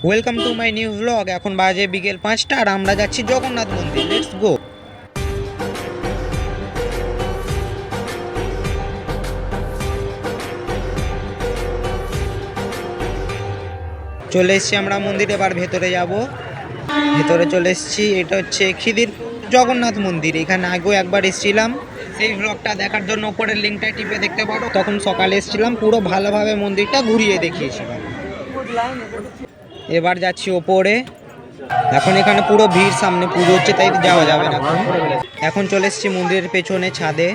Welcome to my new blog. এখন বাজে বিকেল 5টা আর আমরা যাচ্ছি জগন্নাথ মন্দির। Let's go. চলে এসেছি আমরা মন্দিরে, এবার ভেতরে যাব। ভেতরে চলে এসেছি। এটা হচ্ছে খিদিরপুর জগন্নাথ মন্দির। এখানে আগেও একবার এসেছিলাম, সেই ব্লগটা দেখার জন্য উপরের লিঙ্কটা টিপে দেখতে পারো। তখন সকালে এসেছিলাম, পুরো ভালোভাবে মন্দিরটা ঘুরিয়ে দেখিয়েছিলাম। এবার যাচ্ছি ওপরে। এখন এখানে পুরো ভিড়, সামনে পুজো হচ্ছে তাই যাওয়া যাবে না। এখন চলে এসেছি মন্দিরের পেছনে ছাদে,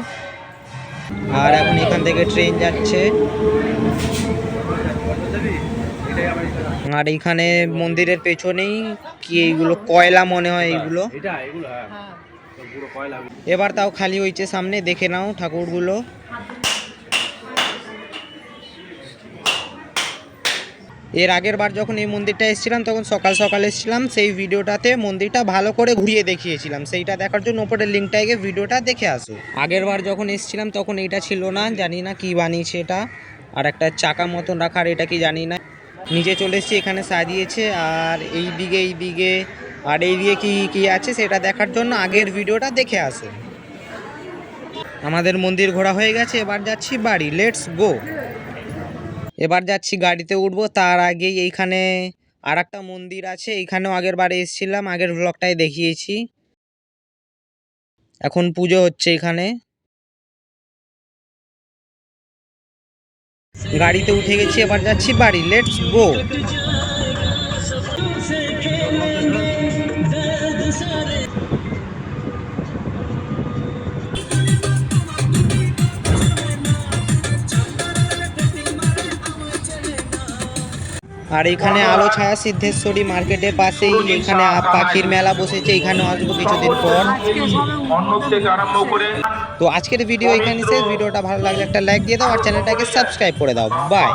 আর এখন এখান থেকে ট্রেন যাচ্ছে। আর এইখানে মন্দিরের পেছনেই কি এইগুলো কয়লা মনে হয় এইগুলো। এবার তাও খালি হয়েছে, সামনে দেখে নাও ঠাকুরগুলো। এর আগের বার যখন এই মন্দিরটা এসেছিলাম তখন সকাল সকাল এসেছিলাম, সেই ভিডিওটাতে মন্দিরটা ভালো করে ঘুরিয়ে দেখিয়েছিলাম। সেইটা দেখার জন্য উপরের লিঙ্কটায় গিয়ে ভিডিওটা দেখে আসো। আগের বার যখন এসেছিলাম তখন এইটা ছিল না, জানি না কি বানিয়েছে এটা। আর একটা চাকা মতন রাখার, এটা কি জানি না। নিচে চলে এসেছি, এখানে সাজিয়েছে। আর এই দিকে আর এই দিকে কি কি আছে সেটা দেখার জন্য আগের ভিডিওটা দেখে আসো। আমাদের মন্দির ঘোরা হয়ে গেছে, এবার যাচ্ছি বাড়ি। Let's go. এবার যাচ্ছি, গাড়িতে উঠবো। তার আগেই এইখানে আর একটা মন্দির আছে, এইখানেও আগের বারে এসেছিলাম, আগের ব্লগটায় দেখিয়েছি। এখন পুজো হচ্ছে এখানে। গাড়িতে উঠে গেছি, এবার যাচ্ছি বাড়ি। Let's go. আর এখানে আলো ছায়া সিদ্ধেশ্বরী মার্কেটের পাশেই এখানে পাখির মেলা বসেছে, এখানেও আসবো কিছুদিন পর। তো আজকের ভিডিও এখানে শেষ। ভিডিওটা ভালো লাগলে একটা লাইক দিয়ে দাও আর চ্যানেলটাকে সাবস্ক্রাইব করে দাও। বাই।